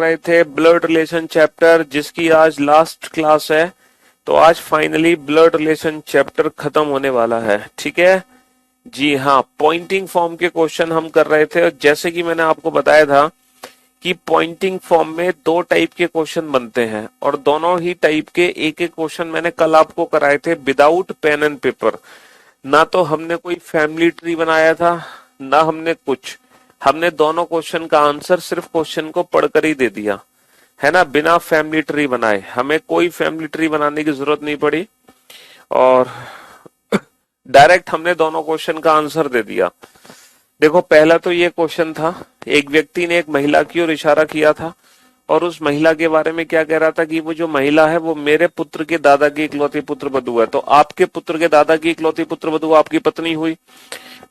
रहे थे blood relation chapter, जिसकी आज लास्ट क्लास है। तो आज फाइनली ब्लड रिलेशन चैप्टर खत्म होने वाला है, ठीक है जी हाँ। पॉइंटिंग फॉर्म के क्वेश्चन हम कर रहे थे, और जैसे कि मैंने आपको बताया था कि पॉइंटिंग फॉर्म में दो टाइप के क्वेश्चन बनते हैं, और दोनों ही टाइप के एक एक क्वेश्चन मैंने कल आपको कराए थे विदाउट पेन एंड पेपर। ना तो हमने कोई फैमिली ट्री बनाया था, ना हमने कुछ, हमने दोनों क्वेश्चन का आंसर सिर्फ क्वेश्चन को पढ़कर ही दे दिया है ना, बिना फैमिली ट्री बनाए। हमें कोई फैमिली ट्री बनाने की जरूरत नहीं पड़ी, और डायरेक्ट हमने दोनों क्वेश्चन का आंसर दे दिया। देखो पहला तो ये क्वेश्चन था, एक व्यक्ति ने एक महिला की ओर इशारा किया था, और उस महिला के बारे में क्या कह रहा था कि वो जो महिला है वो मेरे पुत्र के दादा की इकलौती पुत्र वधू है। तो आपके पुत्र के दादा की इकलौती पुत्र वधू आपकी पत्नी हुई।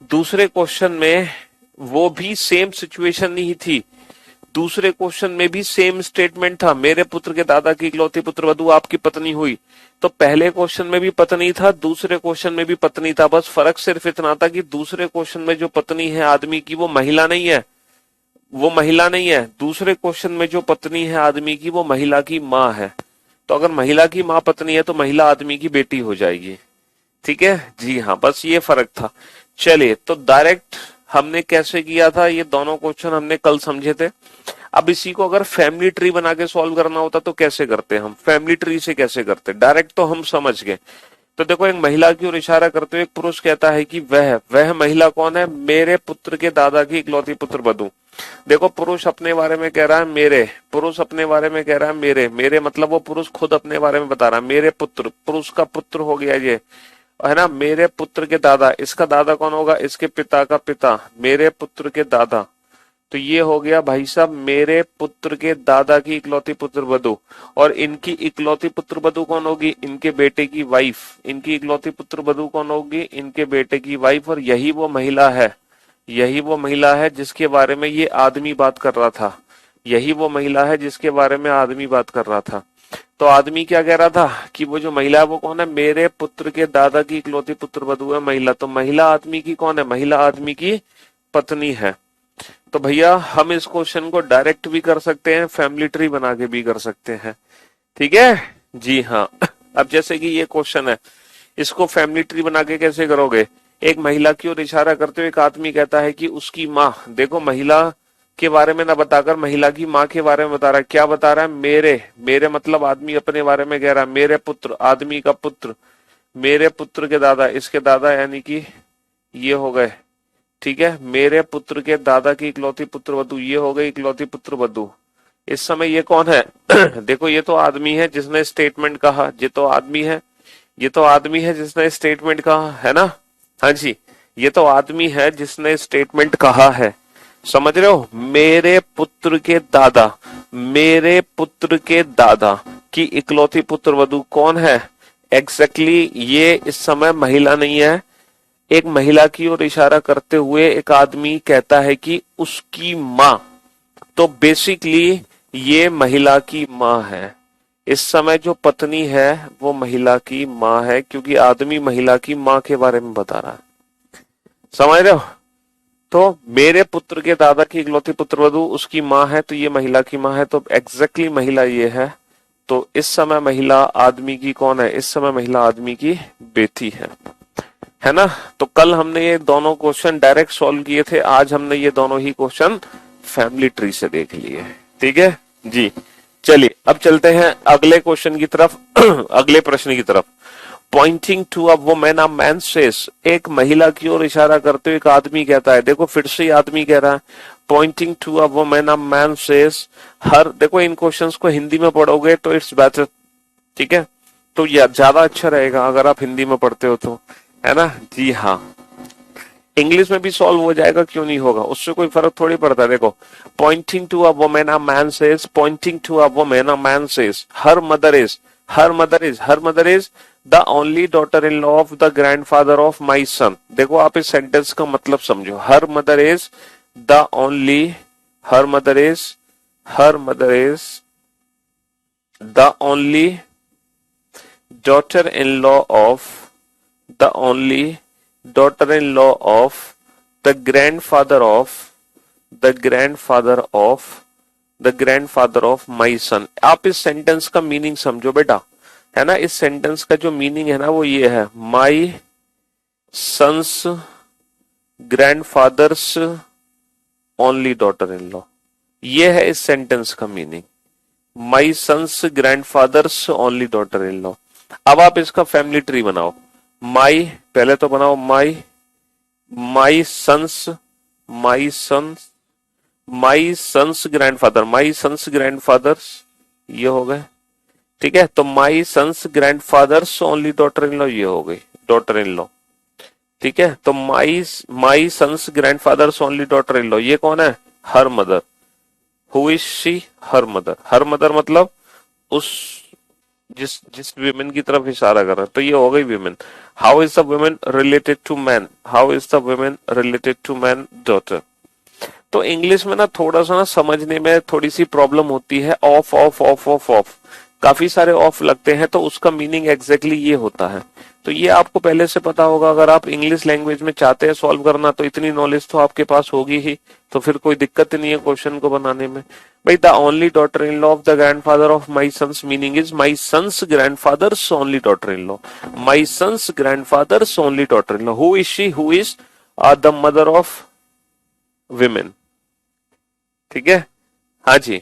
दूसरे क्वेश्चन में वो भी सेम सिचुएशन नहीं थी, दूसरे क्वेश्चन में भी सेम स्टेटमेंट था, मेरे पुत्र के दादा की इकलौती पुत्र वधू आपकी पत्नी हुई। तो पहले क्वेश्चन में भी पत्नी था, दूसरे क्वेश्चन में भी पत्नी था, बस फर्क सिर्फ इतना था कि दूसरे क्वेश्चन में जो पत्नी है आदमी की वो महिला नहीं है, वो महिला नहीं है। दूसरे क्वेश्चन में जो पत्नी है आदमी की वो महिला की माँ है। तो अगर महिला की माँ पत्नी है तो महिला आदमी की बेटी हो जाएगी, ठीक है जी हाँ, बस ये फर्क था। चलिए, तो डायरेक्ट हमने कैसे किया था, ये दोनों क्वेश्चन हमने कल समझे थे। अब इसी को अगर फैमिली ट्री बना के सॉल्व करना होता तो कैसे करते हम, फैमिली ट्री से कैसे करते, डायरेक्ट तो हम समझ गए। तो देखो, एक महिला की ओर इशारा करते हुए एक पुरुष कहता है कि वह महिला कौन है, मेरे पुत्र के दादा की इकलौती पुत्र वधू। देखो, पुरुष अपने बारे में कह रहा है मेरे, पुरुष अपने बारे में कह रहा है मेरे मतलब वो पुरुष खुद अपने बारे में बता रहा है, मेरे पुत्र, पुरुष का पुत्र हो गया ये, है ना, मेरे पुत्र के दादा। इसका दादा कौन होगा, इसके पिता का पिता, मेरे पुत्र के दादा। तो ये हो गया भाई साहब मेरे पुत्र के दादा की इकलौती पुत्र वधू, और इनकी इकलौती पुत्र वधू कौन होगी, इनके बेटे की वाइफ। इनकी इकलौती पुत्र वधू कौन होगी, इनके बेटे की वाइफ। और यही वो महिला है, यही वो महिला है जिसके बारे में ये आदमी बात कर रहा था, यही वो महिला है जिसके बारे में आदमी बात कर रहा था। तो आदमी क्या कह रहा था कि वो जो महिला है वो कौन है, मेरे पुत्र के दादा की इकलौती पुत्र वधू है महिला। तो महिला आदमी की कौन है, महिला आदमी की पत्नी है। तो भैया हम इस क्वेश्चन को डायरेक्ट भी कर सकते हैं, फैमिली ट्री बना के भी कर सकते हैं, ठीक है जी हाँ। अब जैसे कि ये क्वेश्चन है, इसको फैमिली ट्री बना के कैसे करोगे। एक महिला की ओर इशारा करते हुए एक आदमी कहता है कि उसकी माँ, देखो महिला के बारे में ना बताकर महिला की माँ के बारे में बता रहा है। क्या बता रहा है, मेरे मतलब आदमी अपने बारे में कह रहा है, मेरे पुत्र, आदमी का पुत्र, मेरे पुत्र के दादा, इसके दादा यानी कि ये हो गए, ठीक है, मेरे पुत्र के दादा की इकलौती पुत्र वधू, ये हो गई इकलौती पुत्र वधू। इस समय ये कौन है देखो ये तो आदमी है जिसने स्टेटमेंट कहा, ये तो आदमी है, ये तो आदमी है जिसने स्टेटमेंट कहा है ना, हाँ जी, ये तो आदमी है जिसने स्टेटमेंट कहा है, समझ रहे हो। मेरे पुत्र के दादा, मेरे पुत्र के दादा की इकलौती पुत्र वधू कौन है, एग्जैक्टली ये इस समय महिला नहीं है। एक महिला की ओर इशारा करते हुए एक आदमी कहता है कि उसकी माँ, तो बेसिकली ये महिला की माँ है। इस समय जो पत्नी है वो महिला की माँ है, क्योंकि आदमी महिला की माँ के बारे में बता रहा है, समझ रहे हो। तो मेरे पुत्र के दादा की इकलौती पुत्र वधू उसकी माँ है, तो ये महिला की माँ है, तो एग्जैक्टली महिला ये है। तो इस समय महिला आदमी की कौन है, इस समय महिला आदमी की बेटी है ना। तो कल हमने ये दोनों क्वेश्चन डायरेक्ट सॉल्व किए थे, आज हमने ये दोनों ही क्वेश्चन फैमिली ट्री से देख लिए, ठीक है जी। चलिए अब चलते हैं अगले क्वेश्चन की तरफ अगले प्रश्न की तरफ। Pointing to a woman a man says, एक महिला की ओर इशारा करते हुए एक आदमी कहता है, देखो फिर से आदमी कह रहा है, pointing to a woman a man says, her, देखो इन क्वेश्चंस को हिंदी में पढ़ोगे तो इट्स बेटर, ठीक है, तो यह ज्यादा अच्छा रहेगा अगर आप हिंदी में पढ़ते हो तो, है ना जी हाँ। इंग्लिश में भी सॉल्व हो जाएगा, क्यों नहीं होगा, उससे कोई फर्क थोड़ी पड़ता है। देखो, pointing to a woman a man says, pointing to a woman a man says, her mother is, her mother is the only daughter in law of the grandfather of my son. देखो आप इस sentence का मतलब समझो, her mother is the only, her mother is, her mother is the only daughter in law of, the only daughter-in-law of the grandfather of the grandfather of my सन। आप इस sentence का meaning समझो बेटा, है ना। इस सेंटेंस का जो मीनिंग है ना वो ये है, my son's grandfather's only daughter in law. ये है इस सेंटेंस का meaning, my son's grandfather's only daughter in law. अब आप इसका फैमिली ट्री बनाओ। माई पहले तो बनाओ, my son's, my son's, my son's grandfather, my son's grandfather's, ये हो गए, ठीक है। तो my son's grandfather's only daughter in law, ये हो गई डॉटर इन लॉ, ठीक है। तो my son's grandfather's only daughter in law, ये कौन है, her mother. Who is she, her mother. Her mother मतलब उस जिस जिस विमेन की तरफ इशारा कर रहा है, तो ये हो गई women. How is the woman related to man, how is the woman related to man, daughter. तो इंग्लिश में ना थोड़ा सा ना समझने में थोड़ी सी प्रॉब्लम होती है, of of of of of, काफी सारे ऑफ लगते हैं, तो उसका मीनिंग एग्जैक्टली ये होता है। तो ये आपको पहले से पता होगा। अगर आप इंग्लिश लैंग्वेज में चाहते हैं सॉल्व करना तो इतनी नॉलेज तो आपके पास होगी ही, तो फिर कोई दिक्कत नहीं है क्वेश्चन को बनाने में। भाई the only daughter in law of the grandfather of my sons, meaning is my son's grandfather's only daughter in law, my son's grandfather's only daughter in law. Who is she, who is the mother of women, ठीक है। हाँ जी,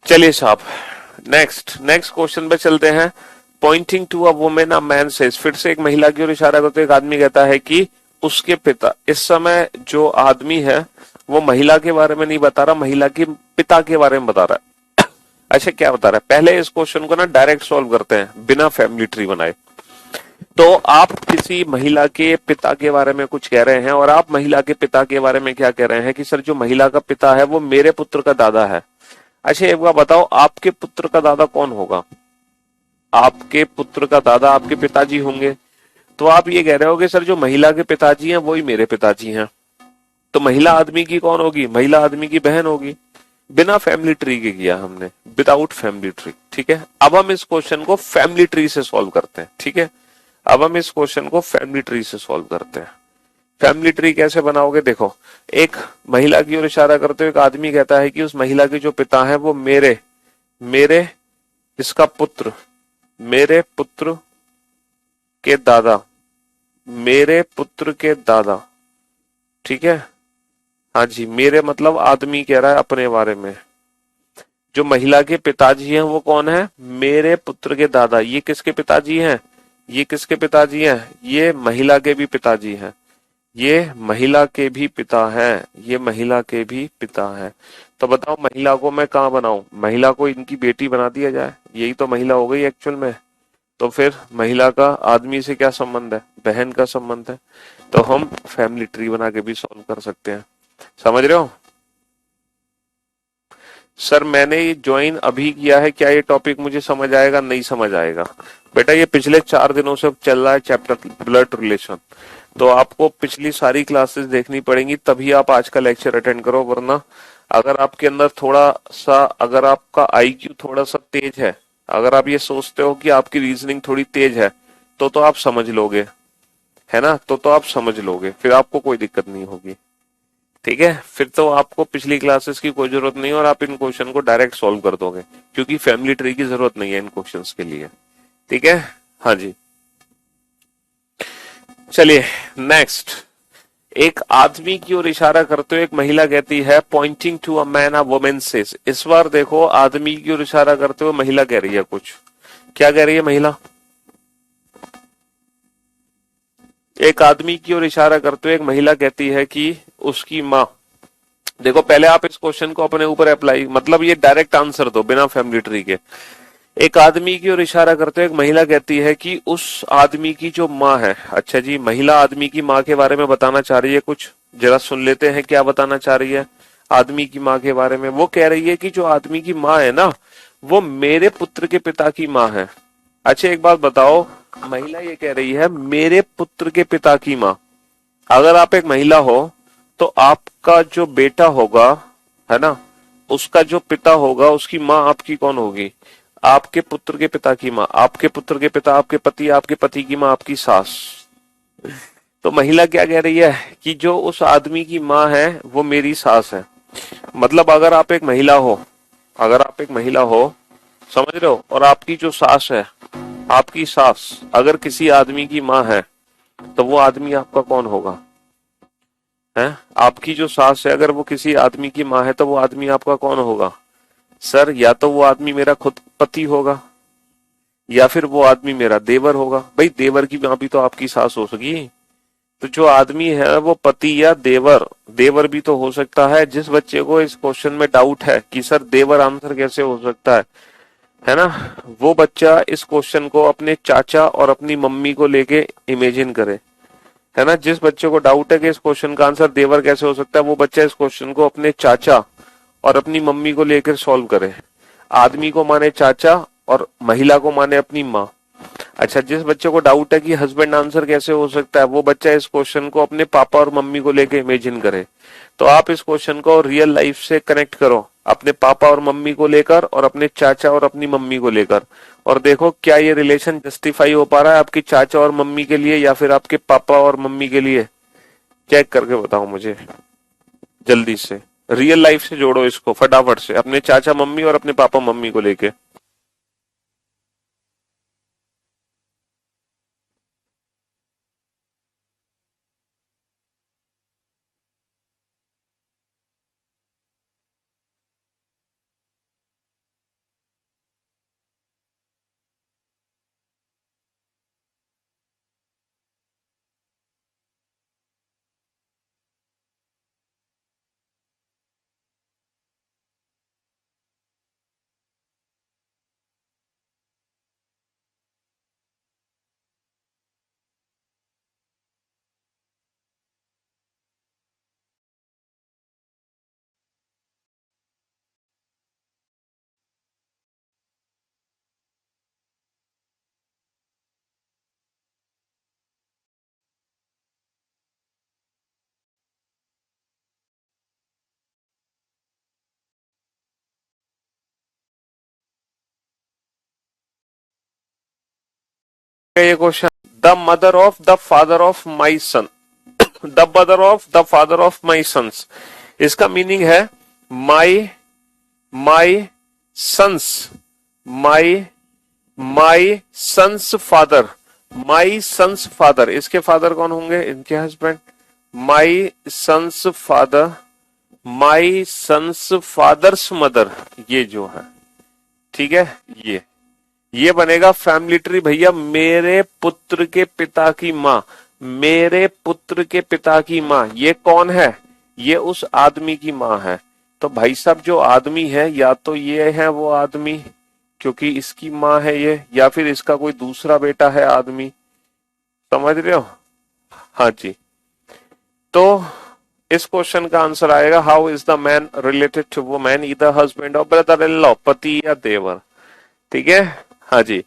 चलिए साहब next question पे चलते हैं। Pointing to a woman a man says, फिर से एक महिला की ओर इशारा करते एक आदमी कहता है कि उसके पिता। इस समय जो आदमी है वो महिला के बारे में नहीं बता रहा, महिला के पिता के बारे में बता रहा है। अच्छा क्या बता रहा है, पहले इस क्वेश्चन को ना डायरेक्ट सॉल्व करते हैं बिना फैमिली ट्री बनाए। तो आप किसी महिला के पिता के बारे में कुछ कह रहे हैं और आप महिला के पिता के बारे में क्या कह रहे हैं कि सर जो महिला का पिता है वो मेरे पुत्र का दादा है। अच्छा एक बार बताओ, आपके पुत्र का दादा कौन होगा, आपके पुत्र का दादा आपके पिताजी होंगे। तो आप ये कह रहे हो कि सर जो महिला के पिताजी हैं वही मेरे पिताजी हैं। तो महिला आदमी की कौन होगी, महिला आदमी की बहन होगी। बिना फैमिली ट्री के किया हमने, विदाउट फैमिली ट्री, ठीक है। अब हम इस क्वेश्चन को फैमिली ट्री से सॉल्व करते हैं, ठीक है। अब हम इस क्वेश्चन को फैमिली ट्री से सॉल्व करते हैं। फैमिली ट्री कैसे बनाओगे, देखो एक महिला की ओर इशारा करते हुए एक आदमी कहता है कि उस महिला के जो पिता है वो मेरे इसका पुत्र, मेरे पुत्र के दादा, मेरे पुत्र के दादा, ठीक है। हाँ जी, मेरे मतलब आदमी कह रहा है अपने बारे में। जो महिला के पिताजी हैं वो कौन है, मेरे पुत्र के दादा। ये किसके पिताजी हैं, ये किसके पिताजी हैं, ये महिला के भी पिताजी हैं, ये महिला के भी पिता हैं, ये महिला के भी पिता हैं। तो बताओ महिला को मैं कहाँ बनाऊं, महिला को इनकी बेटी बना दिया जाए, यही तो महिला हो गई एक्चुअल में। तो फिर महिला का आदमी से क्या संबंध है, बहन का संबंध है। तो हम फैमिली ट्री बना के भी सॉल्व कर सकते हैं, समझ रहे हो। सर मैंने ये ज्वाइन अभी किया है, क्या ये टॉपिक मुझे समझ आएगा, नहीं समझ आएगा। बेटा ये पिछले 4 दिनों से चल रहा है चैप्टर ब्लड रिलेशन, तो आपको पिछली सारी क्लासेस देखनी पड़ेंगी तभी आप आज का लेक्चर अटेंड करो, वरना अगर आपके अंदर थोड़ा सा, अगर आपका आईक्यू थोड़ा सा तेज है, अगर आप ये सोचते हो कि आपकी रीजनिंग थोड़ी तेज है, तो आप समझ लोगे, है ना। तो आप समझ लोगे, फिर आपको कोई दिक्कत नहीं होगी, ठीक है। फिर तो आपको पिछली क्लासेस की कोई जरूरत नहीं और आप इन क्वेश्चन को डायरेक्ट सॉल्व कर दोगे, क्योंकि फैमिली ट्री की जरूरत नहीं है इन क्वेश्चंस के लिए, ठीक है। हाँ जी, चलिए नेक्स्ट। एक आदमी की ओर इशारा करते हुए एक महिला कहती है pointing to a man a woman says. इस बार देखो आदमी की ओर इशारा करते हुए महिला कह रही है कुछ, क्या कह रही है महिला, एक आदमी की ओर इशारा करते हुए एक महिला कहती है कि उसकी माँ। देखो पहले आप इस क्वेश्चन को अपने ऊपर अप्लाई, मतलब ये डायरेक्ट आंसर दो बिना फैमिली ट्री के। एक आदमी की ओर इशारा करते हुए एक महिला कहती है कि उस आदमी की जो माँ है। अच्छा जी, महिला आदमी की माँ के बारे में बताना चाह रही है कुछ, जरा सुन लेते हैं क्या बताना चाह रही है आदमी की माँ के बारे में। वो कह रही है कि जो आदमी की माँ है ना वो मेरे पुत्र के पिता की माँ है। अच्छा एक बात बताओ, महिला ये कह रही है मेरे पुत्र के पिता की माँ। अगर आप एक महिला हो तो आपका जो बेटा होगा, है ना, उसका जो पिता होगा उसकी माँ आपकी कौन होगी, आपके पुत्र के पिता की माँ। आपके पुत्र के पिता आपके पति, आपके पति की माँ आपकी सास। तो महिला क्या कह रही है कि जो उस आदमी की माँ है वो मेरी सास है। मतलब अगर आप एक महिला हो, अगर आप एक महिला हो, समझ रहे हो, और आपकी जो सास है, आपकी सास अगर किसी आदमी की माँ है तो वो आदमी आपका कौन होगा? है, आपकी जो सास है अगर वो किसी आदमी की माँ है तो वो आदमी आपका कौन होगा? सर या तो वो आदमी मेरा खुद पति होगा या फिर वो आदमी मेरा देवर होगा। भाई देवर की माँ भी तो आपकी सास हो सकी। तो जो आदमी है वो पति या देवर, देवर भी तो हो सकता है। जिस बच्चे को इस क्वेश्चन में डाउट है कि सर देवर आंसर कैसे हो सकता है ना, वो बच्चा इस क्वेश्चन को अपने चाचा और अपनी मम्मी को लेके इमेजिन करे। है ना, जिस बच्चे को डाउट है कि इस क्वेश्चन का आंसर देवर कैसे हो सकता है, वो बच्चा इस क्वेश्चन को अपने चाचा और अपनी मम्मी को लेकर सॉल्व करे। आदमी को माने चाचा और महिला को माने अपनी माँ। अच्छा, जिस बच्चे को डाउट है कि हस्बैंड आंसर कैसे हो सकता है, वो बच्चा इस क्वेश्चन को अपने पापा और मम्मी को लेके इमेजिन करे। तो आप इस क्वेश्चन को रियल लाइफ से कनेक्ट करो, अपने पापा और मम्मी को लेकर और अपने चाचा और अपनी मम्मी को लेकर, और देखो क्या ये रिलेशन जस्टिफाई हो पा रहा है आपकी चाचा और मम्मी के लिए या फिर आपके पापा और मम्मी के लिए। चेक करके बताओ मुझे जल्दी से। रियल लाइफ से जोड़ो इसको फटाफट से, अपने चाचा मम्मी और अपने पापा मम्मी को लेके। ये question, the mother of the father of my son, the mother of the father of my sons, इसका मीनिंग है my my son's, my my son's father, my son's father, इसके father कौन होंगे? इनके husband. My son's father, my son's father's mother, ये जो है, ठीक है, ये बनेगा फैमिली ट्री भैया। मेरे पुत्र के पिता की माँ, मेरे पुत्र के पिता की माँ, ये कौन है? ये उस आदमी की माँ है। तो भाई साहब जो आदमी है या तो ये है वो आदमी क्योंकि इसकी माँ है ये, या फिर इसका कोई दूसरा बेटा है आदमी। समझ रहे हो? हाँ जी। तो इस क्वेश्चन का आंसर आएगा how is the man related to woman, either husband और ब्रदर इन लॉ, पति या देवर। ठीक है, हाँ जी।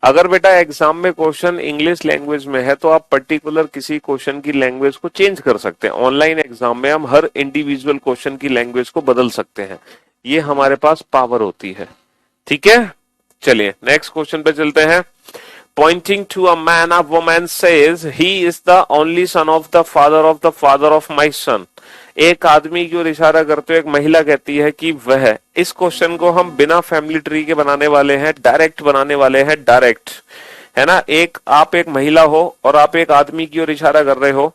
अगर बेटा एग्जाम में क्वेश्चन इंग्लिश लैंग्वेज में है तो आप पर्टिकुलर किसी क्वेश्चन की लैंग्वेज को चेंज कर सकते हैं। ऑनलाइन एग्जाम में हम हर इंडिविजुअल क्वेश्चन की लैंग्वेज को बदल सकते हैं, ये हमारे पास पावर होती है। ठीक है, चलिए नेक्स्ट क्वेश्चन पे चलते हैं। Pointing to a man, a woman says, he is the only son of the father of my son. एक आदमी की ओर इशारा करते हुए एक महिला कहती है कि वह, इस क्वेश्चन को हम बिना फैमिली ट्री के बनाने वाले हैं, डायरेक्ट बनाने वाले हैं, डायरेक्ट। है ना, एक आप एक महिला हो और आप एक आदमी की ओर इशारा कर रहे हो।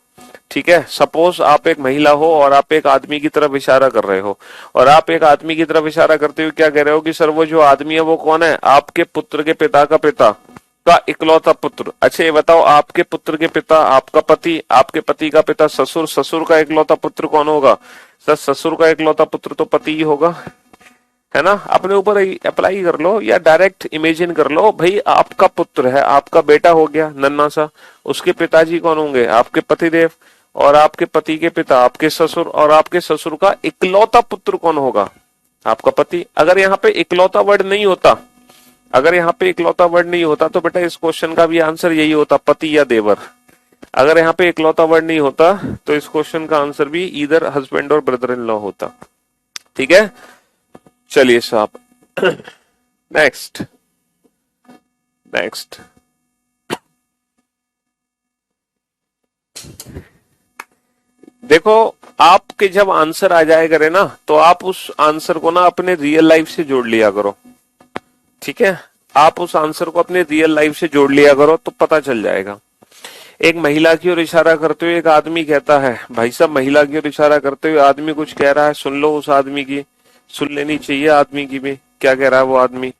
ठीक है, सपोज आप एक महिला हो और आप एक आदमी की तरफ इशारा कर रहे हो, और आप एक आदमी की तरफ इशारा करते हुए क्या कह रहे हो कि सर वो जो आदमी है वो कौन है? आपके पुत्र के पिता का पिता का इकलौता पुत्र। अच्छा ये बताओ, आपके पुत्र के पिता आपका पति, आपके पति का पिता ससुर, ससुर का इकलौता पुत्र कौन होगा? सर ससुर का इकलौता पुत्र तो पति ही होगा। है ना, अपने ऊपर अप्लाई कर लो या डायरेक्ट इमेजिन कर लो। भाई आपका पुत्र है, आपका बेटा हो गया नन्ना सा, उसके पिताजी कौन होंगे? आपके पतिदेव, और आपके पति के पिता आपके ससुर, और आपके ससुर का इकलौता पुत्र कौन होगा? आपका पति। अगर यहाँ पे इकलौता वर्ड नहीं होता, अगर यहाँ पे इकलौता वर्ड नहीं होता तो बेटा इस क्वेश्चन का भी आंसर यही होता, पति या देवर। अगर यहाँ पे इकलौता वर्ड नहीं होता तो इस क्वेश्चन का आंसर भी इधर हस्बैंड और ब्रदर इन लॉ होता। ठीक है, चलिए साहब नेक्स्ट, नेक्स्ट। देखो, आपके जब आंसर आ जाए करे ना, तो आप उस आंसर को ना अपने रियल लाइफ से जोड़ लिया करो। ठीक है, आप उस आंसर को अपने रियल लाइफ से जोड़ लिया करो तो पता चल जाएगा। एक महिला की ओर इशारा करते हुए एक आदमी कहता है, भाई साहब महिला की ओर इशारा करते हुए आदमी कुछ कह रहा है, सुन लो उस आदमी की, सुन लेनी चाहिए आदमी की भी, क्या कह रहा है वो आदमी।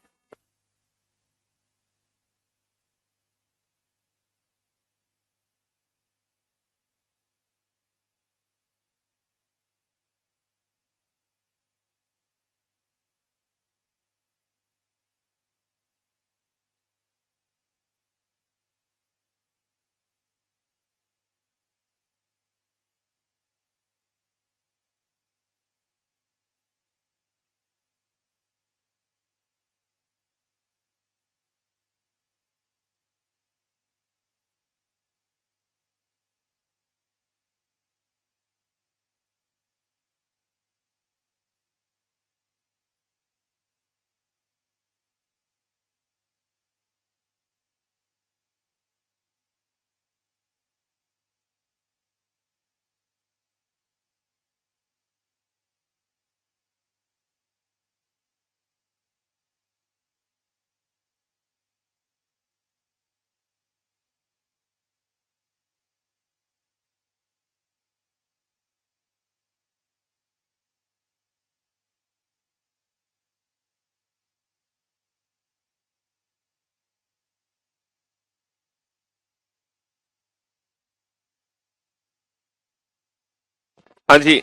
हाँ जी,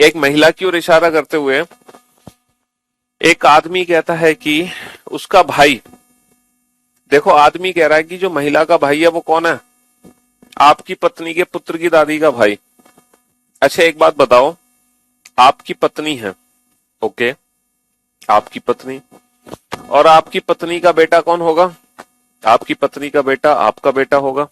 एक महिला की ओर इशारा करते हुए एक आदमी कहता है कि उसका भाई, देखो आदमी कह रहा है कि जो महिला का भाई है वो कौन है, आपकी पत्नी के पुत्र की दादी का भाई। अच्छा एक बात बताओ, आपकी पत्नी है, ओके, आपकी पत्नी, और आपकी पत्नी का बेटा कौन होगा, आपकी पत्नी का बेटा आपका बेटा होगा,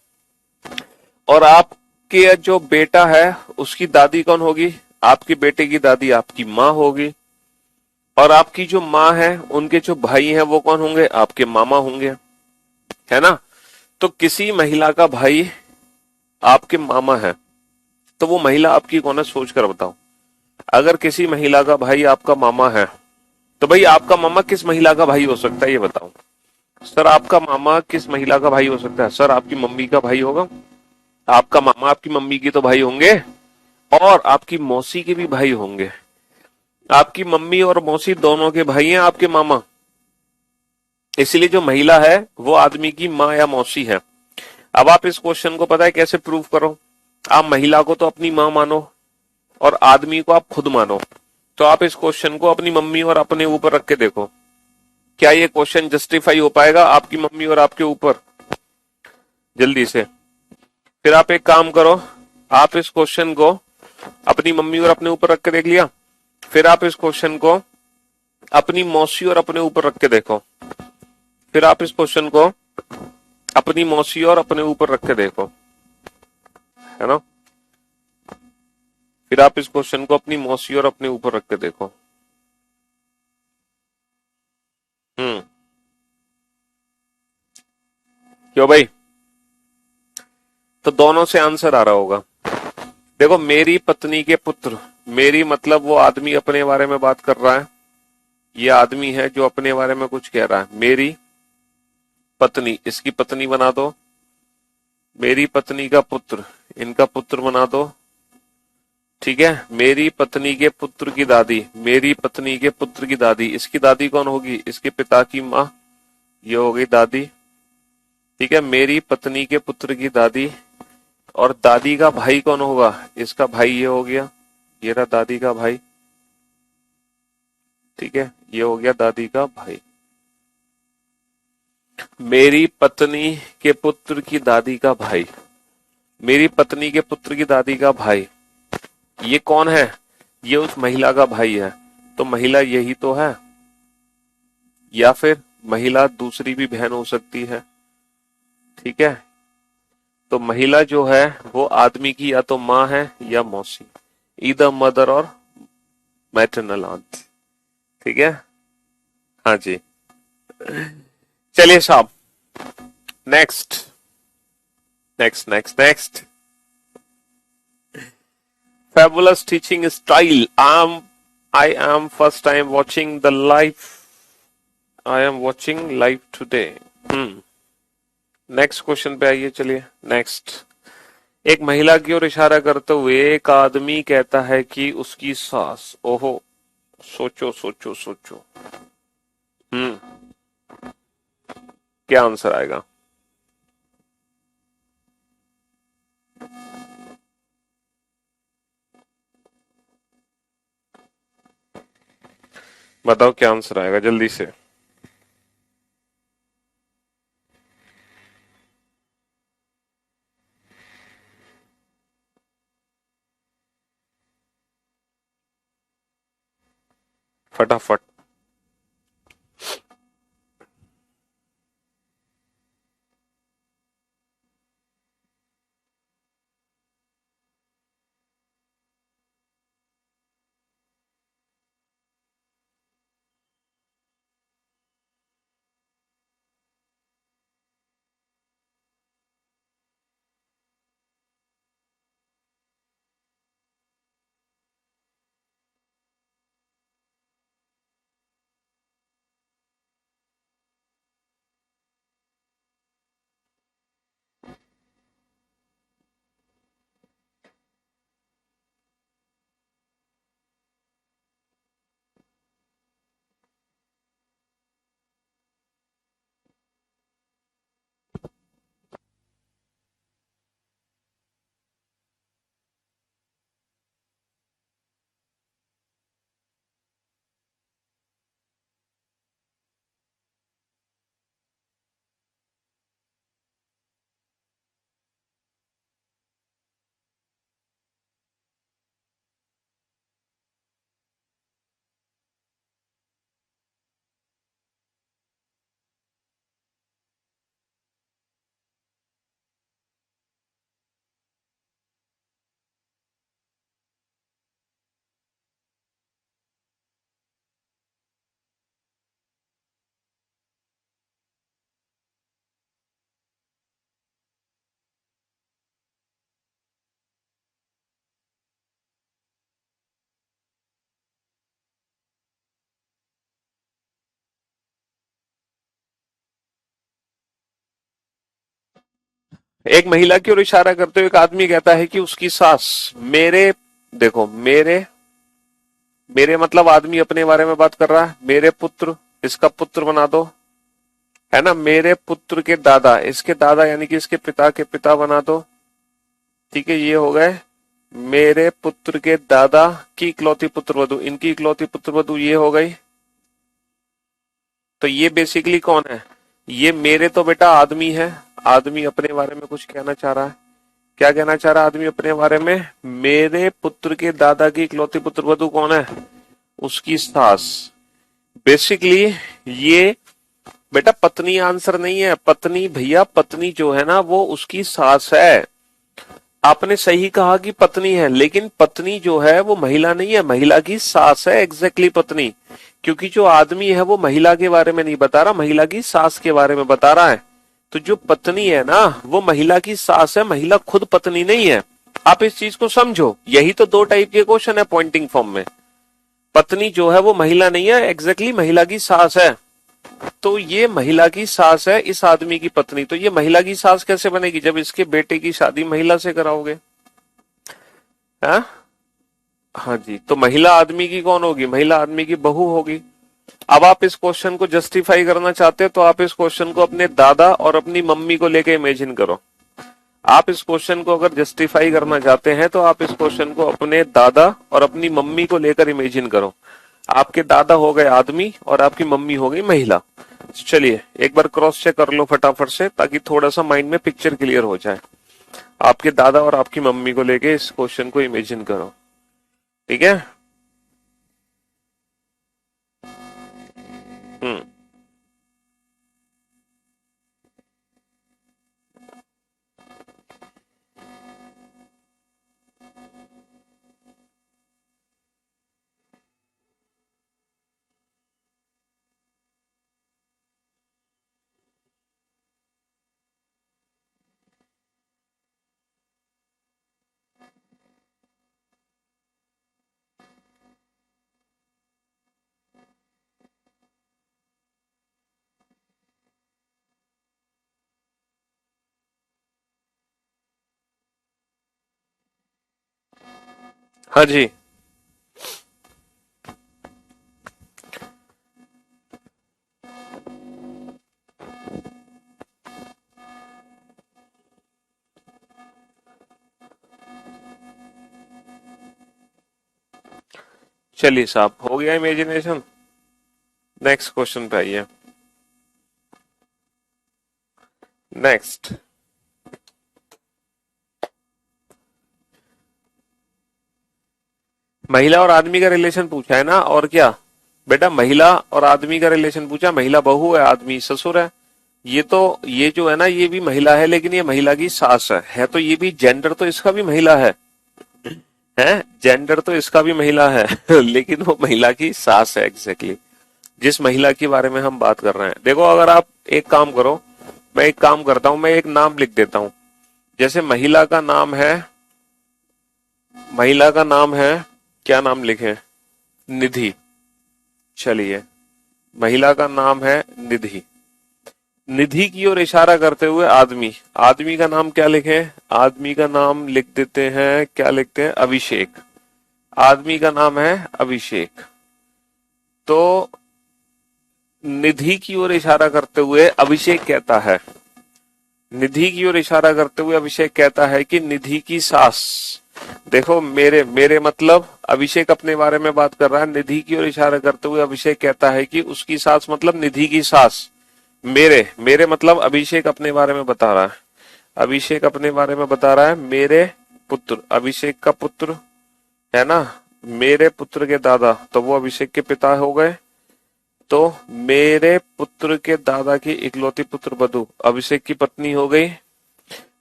और आपके जो बेटा है उसकी दादी कौन होगी, आपके बेटे की दादी आपकी माँ होगी, और आपकी जो माँ है उनके जो भाई हैं वो कौन होंगे, आपके मामा होंगे, है ना। तो किसी महिला का भाई आपके मामा है, तो वो महिला आपकी कौन है, सोच कर बताओ। अगर किसी महिला का भाई आपका मामा है, तो भाई आपका मामा किस महिला का भाई हो सकता है ये बताओ। सर आपका मामा किस महिला का भाई हो सकता है, सर आपकी मम्मी का भाई होगा। आपका मामा आपकी मम्मी के तो भाई होंगे, और आपकी मौसी के भी भाई होंगे। आपकी मम्मी और मौसी दोनों के भाई हैं आपके मामा, इसलिए जो महिला है वो आदमी की माँ या मौसी है। अब आप इस क्वेश्चन को पता है कैसे प्रूव करो, आप महिला को तो अपनी माँ मानो और आदमी को आप खुद मानो, तो आप इस क्वेश्चन को अपनी मम्मी और अपने ऊपर रख के देखो, क्या ये क्वेश्चन जस्टिफाई हो पाएगा आपकी मम्मी और आपके ऊपर, जल्दी से। फिर आप एक काम करो, आप इस क्वेश्चन को अपनी मम्मी और अपने ऊपर रख के देख लिया, फिर आप इस क्वेश्चन को अपनी मौसी और अपने ऊपर रख के देखो, फिर आप इस क्वेश्चन को अपनी मौसी और अपने ऊपर रख के देखो, है ना। फिर आप इस क्वेश्चन को अपनी मौसी और अपने ऊपर रख के देखो। हम्म, क्यों भाई, तो दोनों से आंसर आ रहा होगा। देखो मेरी पत्नी के पुत्र, मेरी मतलब वो आदमी अपने बारे में बात कर रहा है, ये आदमी है जो अपने बारे में कुछ कह रहा है। मेरी पत्नी, इसकी पत्नी बना दो, मेरी पत्नी का पुत्र, इनका पुत्र बना दो, ठीक है। मेरी पत्नी के पुत्र की दादी, मेरी पत्नी के पुत्र की दादी, इसकी दादी कौन होगी, इसके पिता की माँ, ये हो गई दादी, ठीक है। मेरी पत्नी के पुत्र की दादी, और दादी का भाई कौन होगा, इसका भाई ये हो गया, ये रहा दादी का भाई, ठीक है, ये हो गया दादी का भाई। मेरी पत्नी के पुत्र की दादी का भाई, मेरी पत्नी के पुत्र की दादी का भाई, ये कौन है, ये उस महिला का भाई है, तो महिला यही तो है, या फिर महिला दूसरी भी बहन हो सकती है, ठीक है। तो महिला जो है वो आदमी की या तो माँ है या मौसी, ईदर मदर और मैटरनल आंट, ठीक है। हाँ जी, चलिए साहब, next next next next. Fabulous teaching style. I am first time watching the live. I am watching live today. Next question पे आइए, चलिए नेक्स्ट। एक महिला की ओर इशारा करते हुए एक आदमी कहता है कि उसकी सास। ओहो, सोचो सोचो सोचो। हम्म क्या आंसर आएगा? बताओ क्या आंसर आएगा जल्दी से। फटाफट। एक महिला की ओर इशारा करते हुए एक आदमी कहता है कि उसकी सास। मेरे, देखो मेरे, मेरे मतलब आदमी अपने बारे में बात कर रहा है। मेरे पुत्र, इसका पुत्र बना दो, है ना। मेरे पुत्र के दादा, इसके दादा यानी कि इसके पिता के पिता बना दो। ठीक है, ये हो गए मेरे पुत्र के दादा की इकलौती पुत्र वधु, इनकी इकलौती पुत्र वधु, ये हो गई। तो ये बेसिकली कौन है? ये मेरे तो बेटा आदमी है। आदमी अपने बारे में कुछ कहना चाह रहा है। क्या कहना चाह रहा है आदमी अपने बारे में? मेरे पुत्र के दादा की इकलौती पुत्र वधु कौन है? उसकी सास। बेसिकली ये बेटा पत्नी आंसर नहीं है। पत्नी भैया, पत्नी जो है ना वो उसकी सास है। आपने सही कहा कि पत्नी है, लेकिन पत्नी जो है वो महिला नहीं है, महिला की सास है। एग्जैक्टली पत्नी, क्योंकि जो आदमी है वो महिला के बारे में नहीं बता रहा, महिला की सास के बारे में बता रहा है। तो जो पत्नी है ना वो महिला की सास है, महिला खुद पत्नी नहीं है। आप इस चीज को समझो। यही तो दो टाइप के क्वेश्चन है पॉइंटिंग फॉर्म में। पत्नी जो है वो महिला नहीं है, एग्जैक्टली महिला की सास है। तो ये महिला की सास है इस आदमी की पत्नी। तो ये महिला की सास कैसे बनेगी जब इसके बेटे की शादी महिला से कराओगे? हाँ, हाँ जी। तो महिला आदमी की कौन होगी? महिला आदमी की बहू होगी। अब आप इस क्वेश्चन को जस्टिफाई करना चाहते हो तो आप इस क्वेश्चन को अपने दादा और अपनी मम्मी को लेके इमेजिन करो। आप इस क्वेश्चन को अगर जस्टिफाई करना चाहते हैं तो आप इस क्वेश्चन को अपने दादा और अपनी मम्मी को लेकर इमेजिन करो। आपके दादा हो गए आदमी और आपकी मम्मी हो गई महिला। चलिए एक बार क्रॉस चेक कर लो फटाफट से, ताकि थोड़ा सा माइंड में पिक्चर क्लियर हो जाए। आपके दादा और आपकी मम्मी को लेके इस क्वेश्चन को इमेजिन करो। ठीक है। हम्म हाँ जी। चलिए साहब, हो गया इमेजिनेशन। नेक्स्ट क्वेश्चन पे आइए। नेक्स्ट, महिला और आदमी का रिलेशन पूछा है ना, और क्या बेटा, महिला और आदमी का रिलेशन पूछा। महिला बहू है, आदमी ससुर है। ये तो, ये जो है ना, ये भी महिला है, लेकिन ये महिला की सास है तो ये भी जेंडर तो इसका भी महिला है जेंडर तो इसका भी महिला है लेकिन वो महिला की सास है एग्जैक्टली, जिस महिला के बारे में हम बात कर रहे हैं। देखो, अगर आप एक काम करो, मैं एक काम करता हूं, मैं एक नाम लिख देता हूं। जैसे महिला का नाम है, क्या नाम लिखें? निधि। चलिए, महिला का नाम है निधि। निधि की ओर इशारा करते हुए आदमी, आदमी का नाम क्या लिखें? आदमी का नाम लिख देते हैं, क्या लिखते हैं? अभिषेक। आदमी का नाम है अभिषेक। तो निधि की ओर इशारा करते हुए अभिषेक कहता है, निधि की ओर इशारा करते हुए अभिषेक कहता है कि निधि की सास। देखो, मेरे मेरे मतलब अभिषेक अपने बारे में बात कर रहा है, निधि की ओर इशारा करते हुए अभिषेक कहता है कि उसकी सास मतलब निधि की सास। मेरे मेरे मतलब अभिषेक अपने बारे में बता रहा है, अभिषेक अपने बारे में बता रहा है मेरे पुत्र, अभिषेक का पुत्र है ना, मेरे पुत्र के दादा, तो वो अभिषेक के पिता हो गए। तो मेरे पुत्र के दादा की इकलौती पुत्र वधू अभिषेक की पत्नी हो गई।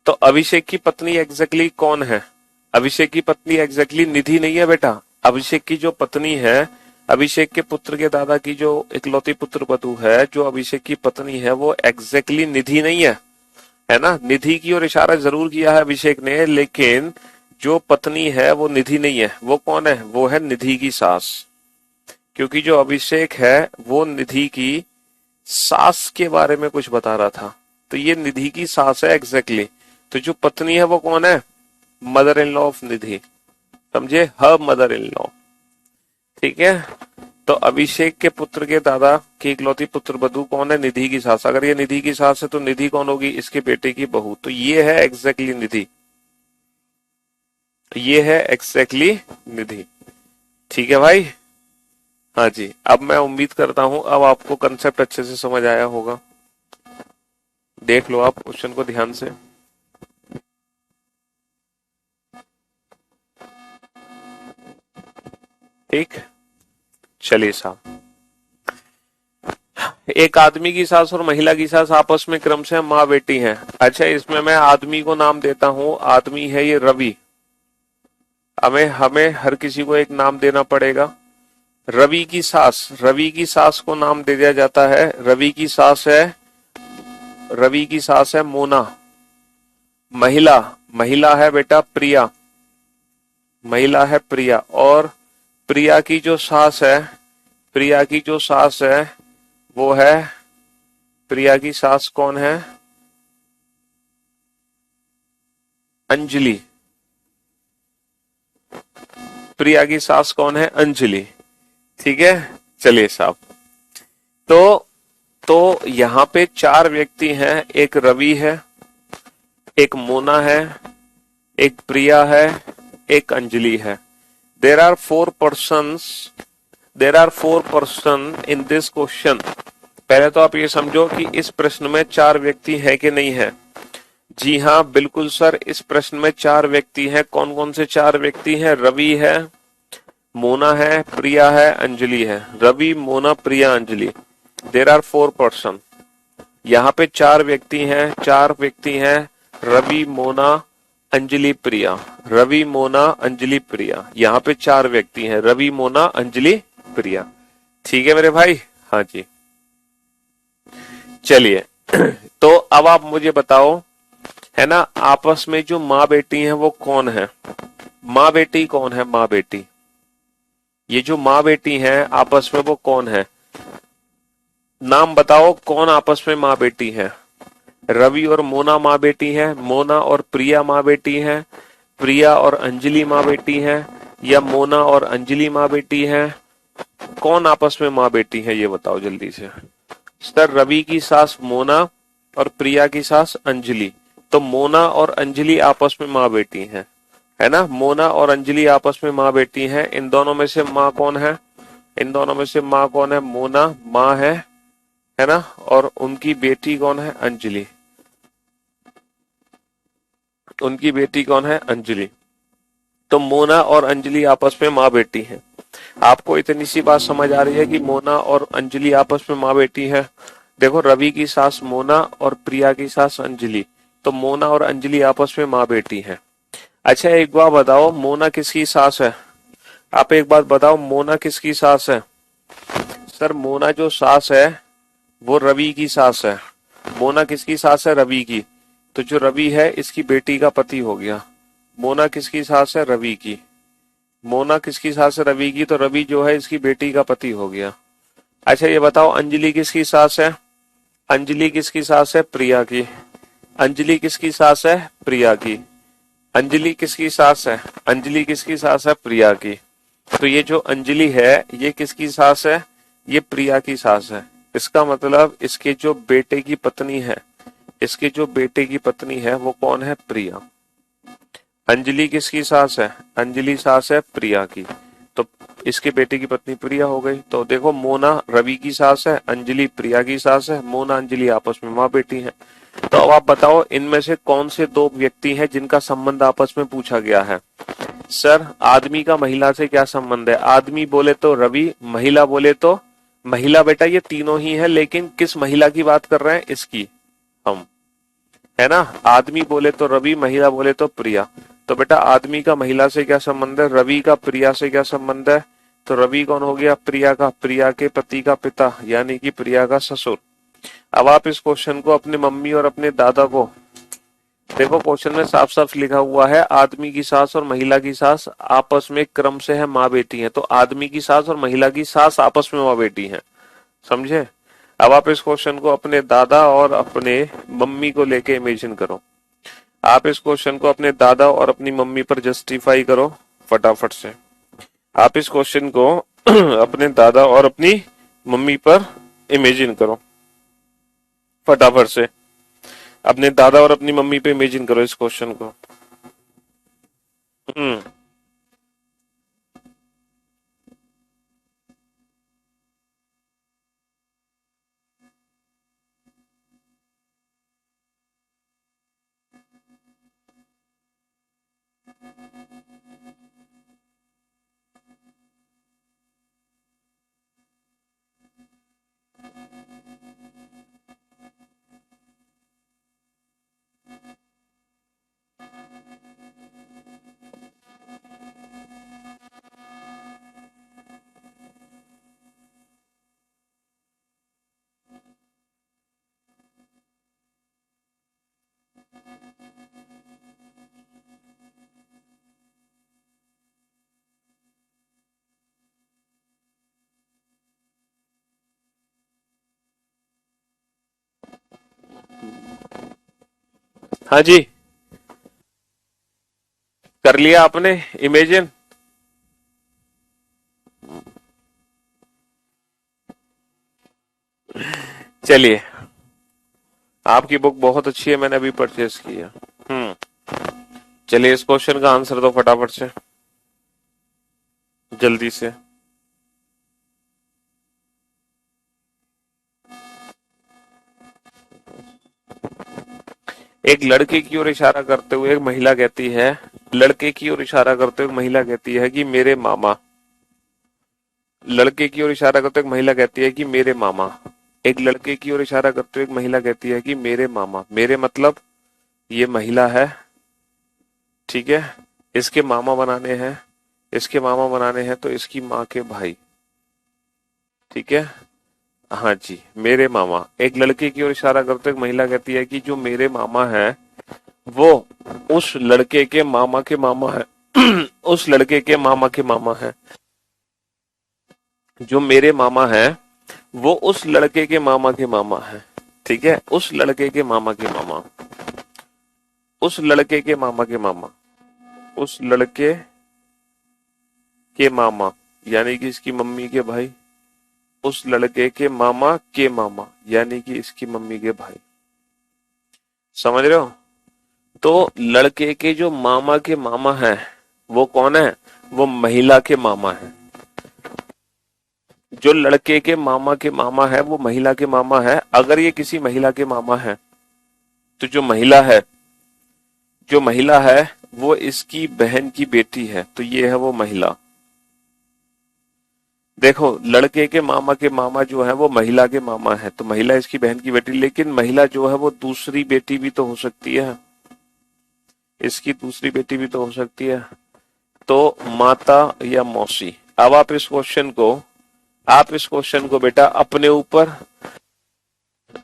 तो अभिषेक की पत्नी एग्जैक्टली कौन है? अभिषेक की पत्नी एग्जैक्टली निधि नहीं है बेटा। अभिषेक की जो पत्नी है, अभिषेक के पुत्र के दादा की जो इकलौती पुत्र वधू है, जो अभिषेक की पत्नी है, वो एग्जैक्टली निधि नहीं है ना। निधि की ओर इशारा जरूर किया है अभिषेक ने, लेकिन जो पत्नी है वो निधि नहीं है। वो कौन है? वो है निधि की सास, क्योंकि जो अभिषेक है वो निधि की सास के बारे में कुछ बता रहा था, तो ये निधि की सास है एग्जैक्टली। तो जो पत्नी है वो कौन है? मदर इन लॉ ऑफ निधि, समझे? Her mother in law. ठीक है, तो अभिषेक के पुत्र के दादा की इकलौती पुत्र वधू कौन है? निधि की सास। अगर ये निधि की सास है तो निधि कौन होगी? इसके बेटे की बहू। तो ये है एग्जैक्टली निधि, ये है एग्जैक्टली निधि। ठीक है भाई। हाँ जी, अब मैं उम्मीद करता हूं अब आपको कंसेप्ट अच्छे से समझ आया होगा। देख लो आप क्वेश्चन को ध्यान से। ठीक, चलिए साहब, एक आदमी की सास और महिला की सास आपस में क्रमशः माँ बेटी हैं। अच्छा, इसमें मैं आदमी को नाम देता हूं, आदमी है ये रवि। हमें हमें हर किसी को एक नाम देना पड़ेगा। रवि की सास, रवि की सास को नाम दे दिया जाता है, रवि की सास है, रवि की सास है मोना। महिला, महिला है बेटा प्रिया, महिला है प्रिया। और प्रिया की जो सास है, प्रिया की जो सास है वो है, प्रिया की सास कौन है? अंजलि। प्रिया की सास कौन है? अंजलि। ठीक है, चलिए साहब, तो यहां पे चार व्यक्ति हैं, एक रवि है, एक मोना है, एक प्रिया है, एक अंजलि है। There are four persons, there are four person in this question. पहले तो आप ये समझो कि इस प्रश्न में चार व्यक्ति हैं कि नहीं है। जी हाँ, बिल्कुल सर, इस प्रश्न में चार व्यक्ति हैं। कौन कौन से चार व्यक्ति हैं? रवि है, मोना है, प्रिया है, अंजलि है। Ravi, Mona, Priya, Anjali. There are four person. यहाँ पे चार व्यक्ति हैं, चार व्यक्ति हैं, रवि, मोना, अंजलि, प्रिया। रवि, मोना, अंजलि, प्रिया। यहाँ पे चार व्यक्ति हैं, रवि, मोना, अंजलि, प्रिया। ठीक है मेरे भाई। हाँ जी, चलिए तो अब आप मुझे बताओ, है ना, आपस में जो माँ बेटी हैं वो कौन है? माँ बेटी कौन है? माँ बेटी, ये जो माँ बेटी हैं आपस में वो कौन है? नाम बताओ, कौन आपस में माँ बेटी है? रवि और मोना माँ बेटी है, मोना और प्रिया माँ बेटी है, प्रिया और अंजलि माँ बेटी है, या मोना और अंजलि माँ बेटी है? कौन आपस में माँ बेटी है ये बताओ जल्दी से। सर रवि की सास मोना और प्रिया की सास अंजलि। तो मोना और अंजलि आपस में माँ बेटी हैं, है ना। मोना और अंजलि आपस में माँ बेटी हैं। इन दोनों में से माँ कौन है? इन दोनों में से माँ कौन है? मोना माँ है ना। और उनकी बेटी कौन है? अंजलि। उनकी बेटी कौन है? अंजलि। तो मोना और अंजलि आपस में माँ बेटी हैं। आपको इतनी सी बात समझ आ रही है कि मोना और अंजलि आपस में माँ बेटी है। देखो रवि की सास मोना और प्रिया की सास अंजलि, तो मोना और अंजलि आपस में माँ बेटी है। अच्छा एक बात बताओ, मोना किसकी सास है? आप एक बात बताओ, मोना किसकी सास है? सर मोना जो सास है वो रवि की सास है। मोना किसकी सास है? रवि की। तो जो रवि है इसकी बेटी का पति हो गया। मोना किसकी सास है? रवि की। मोना किसकी सास है? रवि की। तो रवि जो है इसकी बेटी का पति हो गया। अच्छा ये बताओ अंजलि किसकी सास है? अंजलि किसकी सास है? प्रिया की। अंजलि किसकी सास है? प्रिया की। अंजलि किसकी सास है? अंजलि किसकी सास है? प्रिया की। तो ये जो अंजलि है ये किसकी सास है? ये प्रिया की सास है। इसका मतलब इसके जो बेटे की पत्नी है, इसके जो बेटे की पत्नी है वो कौन है? प्रिया। अंजलि किसकी सास है? अंजलि सास है प्रिया की। तो इसके बेटे की पत्नी प्रिया हो गई। तो देखो मोना रवि की सास है, अंजलि प्रिया की सास है, मोना अंजलि आपस में माँ बेटी हैं। तो अब आप बताओ इनमें से कौन से दो व्यक्ति हैं जिनका संबंध आपस में पूछा गया है? सर आदमी का महिला से क्या संबंध है? आदमी बोले तो रवि, महिला बोले तो महिला। बेटा ये तीनों ही है, लेकिन किस महिला की बात कर रहे हैं? इसकी हम, है ना। आदमी बोले तो रवि, महिला बोले तो प्रिया। तो बेटा आदमी का महिला से क्या संबंध है? रवि का प्रिया से क्या संबंध है? तो रवि कौन हो गया? प्रिया का, प्रिया के पति का पिता, यानी कि प्रिया का ससुर। अब आप इस क्वेश्चन को अपने मम्मी और अपने दादा को देखो, क्वेश्चन में साफ साफ लिखा हुआ है आदमी की सास और महिला की सास आपस में क्रम से है माँ बेटी है। तो आदमी की सास और महिला की सास आपस में माँ बेटी है, समझे। अब आप इस क्वेश्चन को अपने दादा और अपने मम्मी को लेके इमेजिन करो। आप इस क्वेश्चन को अपने दादा और अपनी मम्मी पर जस्टिफाई करो फटाफट से। आप इस क्वेश्चन को अपने दादा और अपनी मम्मी पर इमेजिन करो फटाफट से। अपने दादा और अपनी मम्मी पे इमेजिन करो इस क्वेश्चन को। हम्म। हाँ जी, कर लिया आपने इमेजिन? चलिए, आपकी बुक बहुत अच्छी है, मैंने अभी परचेज की है। हम्म। चलिए इस क्वेश्चन का आंसर दो फटाफट से, जल्दी से। एक लड़के की ओर इशारा करते हुए एक महिला कहती है, लड़के की ओर इशारा करते हुए महिला कहती है कि मेरे मामा। लड़के की ओर इशारा करते हुए एक महिला कहती है कि मेरे मामा। एक लड़के की ओर इशारा करते हुए एक महिला कहती है कि मेरे मामा। मेरे मतलब ये महिला है, ठीक है। इसके मामा बनाने हैं, इसके मामा बनाने हैं तो इसकी माँ के भाई, ठीक है। हाँ जी, मेरे मामा। एक लड़के की ओर इशारा करते हुए एक महिला कहती है कि जो मेरे मामा है वो उस लड़के के मामा के मामा है। उस लड़के के मामा के मामा है। जो मेरे मामा है वो उस लड़के के मामा के मामा है, ठीक है। उस लड़के के मामा के मामा, उस लड़के के मामा के मामा, उस लड़के के मामा, यानी कि इसकी मम्मी के भाई, उस लड़के के मामा के मामा, यानी कि इसकी मम्मी के भाई। समझ रहे हो? तो लड़के के जो मामा के मामा है वो कौन है? वो महिला के मामा है। जो लड़के के मामा है वो महिला के मामा है। अगर ये किसी महिला के मामा है तो जो महिला है वो इसकी बहन की बेटी है, तो ये है वो महिला। देखो, लड़के के मामा जो है वो महिला के मामा है, तो महिला इसकी बहन की बेटी, लेकिन महिला जो है वो दूसरी बेटी भी तो हो सकती है, इसकी दूसरी बेटी भी तो हो सकती है, तो माता या मौसी। अब आप इस क्वेश्चन को बेटा अपने ऊपर,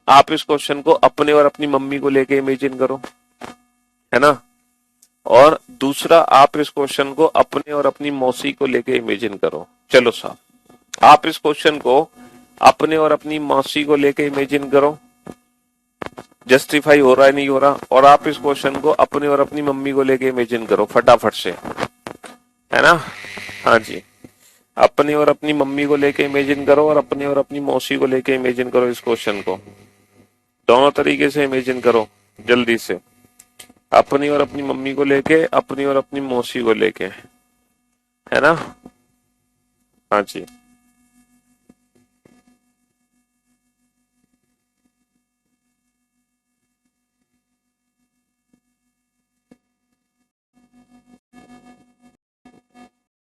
आप इस क्वेश्चन को अपने और अपनी मम्मी को लेके इमेजिन करो, है ना। और दूसरा, आप इस क्वेश्चन को अपने और अपनी मौसी को लेके इमेजिन करो। चलो साहब, आप इस क्वेश्चन को अपने और अपनी मौसी को लेके इमेजिन करो, जस्टिफाई हो रहा है नहीं हो रहा। और आप इस क्वेश्चन को अपने और अपनी मम्मी को लेके इमेजिन करो फटाफट से, है ना। हाँ जी, अपनी और अपनी मम्मी को लेके इमेजिन करो और अपनी और अपनी मौसी को लेके इमेजिन करो इस क्वेश्चन को। दोनों तरीके से इमेजिन करो जल्दी से, अपनी और अपनी मम्मी को लेके, अपनी और अपनी मौसी को लेके, है ना। हाँ जी,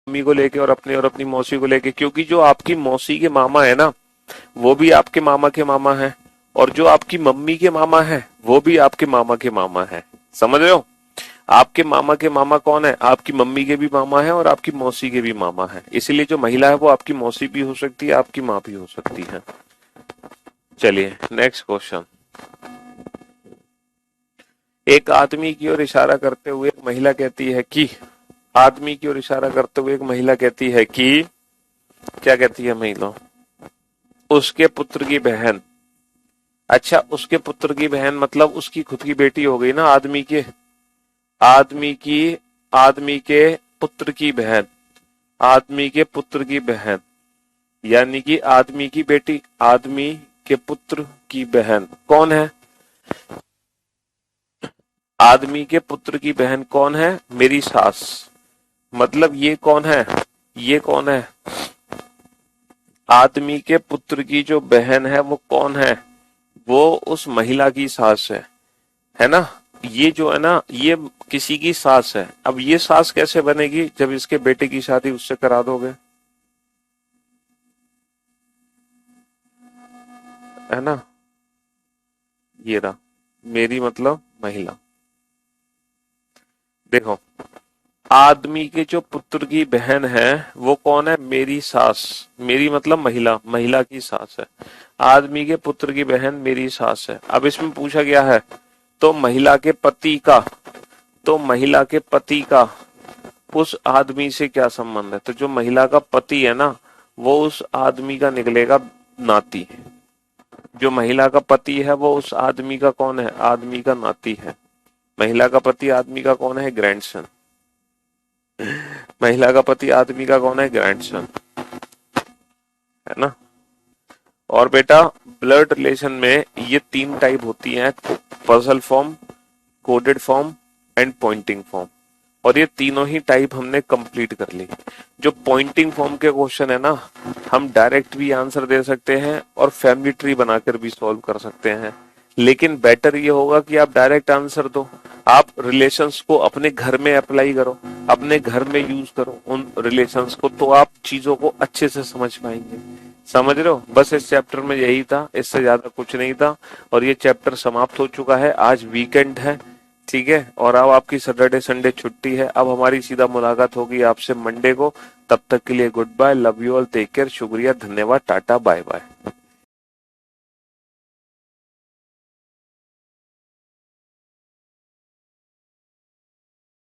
मम्मी को लेके और अपनी मौसी को लेके, क्योंकि जो आपकी मौसी के मामा है ना वो भी आपके मामा के मामा है, और जो आपकी मम्मी के मामा है वो भी आपके मामा के मामा है। समझ रहे हो? आपके मामा के मामा कौन है? आपकी मम्मी के भी मामा है और आपकी मौसी के भी मामा है, इसीलिए जो महिला है वो आपकी मौसी भी हो सकती है, आपकी माँ भी हो सकती है। चलिए नेक्स्ट क्वेश्चन। एक आदमी की ओर इशारा करते हुए एक महिला कहती है कि, आदमी की ओर इशारा करते हुए एक महिला कहती है कि, क्या कहती है महिला? उसके पुत्र की बहन। अच्छा, उसके पुत्र की बहन मतलब उसकी खुद की बेटी हो गई ना, आदमी की आदमी के पुत्र की बहन, आदमी के पुत्र की बहन, यानी कि आदमी की बेटी, आदमी के पुत्र की बहन कौन है? आदमी के पुत्र की बहन कौन है? मेरी सास। मतलब ये कौन है? ये कौन है? आदमी के पुत्र की जो बहन है वो कौन है? वो उस महिला की सास है ना। ये जो है ना, ये किसी की सास है। अब ये सास कैसे बनेगी? जब इसके बेटे की शादी उससे करा दोगे, है ना। ये रहा मेरी मतलब महिला। देखो, आदमी के जो पुत्र की बहन है वो कौन है? मेरी सास। मेरी मतलब महिला, महिला की सास है। आदमी के पुत्र की बहन मेरी सास है। अब इसमें पूछा गया है तो महिला के पति का, तो महिला के पति का उस आदमी से क्या संबंध है? तो जो महिला का पति है ना वो उस आदमी का निकलेगा नाती। जो महिला का पति है वो उस आदमी का कौन है? आदमी का नाती है। महिला का पति आदमी का कौन है? ग्रैंडसन। महिला का पति आदमी का कौन है? ग्रैंडसन, है ना। और बेटा, ब्लड रिलेशन में ये 3 टाइप होती हैं, puzzle form, coded form and Poynting form. और ये तीनों ही टाइप हमने कंप्लीट कर ली। जो पॉइंटिंग फॉर्म के क्वेश्चन है ना, हम डायरेक्ट भी आंसर दे सकते हैं और फैमिली ट्री बनाकर भी सॉल्व कर सकते हैं, लेकिन बेटर ये होगा कि आप डायरेक्ट आंसर दो। आप रिलेशंस को अपने घर में अप्लाई करो, अपने घर में यूज करो उन रिलेशंस को, तो आप चीजों को अच्छे से समझ पाएंगे। समझ रहे हो? बस इस चैप्टर में यही था, इससे ज्यादा कुछ नहीं था। और ये चैप्टर समाप्त हो चुका है। आज वीकेंड है, ठीक है, और अब आपकी सैटरडे संडे छुट्टी है। अब हमारी सीधा मुलाकात होगी आपसे मंडे को। तब तक के लिए good bye, love you all, take care, शुक्रिया, धन्यवाद, टाटा, बाय बाय।